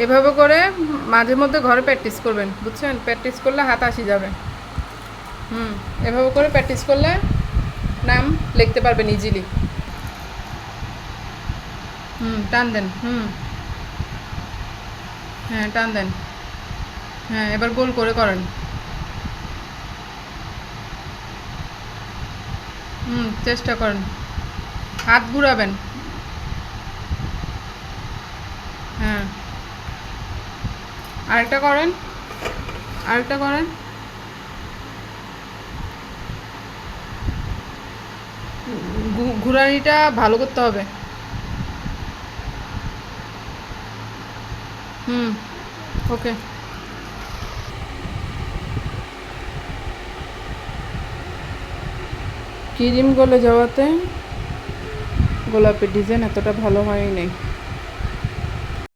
এভাবে করে মাঝে মধ্যে ঘরে প্র্যাকটিস করবেন, বুঝছেন? প্র্যাকটিস করলে হাত আসি যাবে। এভাবে করে প্র্যাকটিস করলে নাম লিখতে পারবেন ইজিলি। টান দেন। হ্যাঁ, টান দেন। হ্যাঁ, এবার গোল করে করেন। চেষ্টা করেন। হাত ঘুরাবেন। হ্যাঁ, আরেকটা করেন। আরেকটা করেন। ঘুরানিটা ভালো করতে হবে। ওকে। ক্রিম গলে যাওয়াতে গোলাপের ডিজাইন এতটা ভালো হয়নি।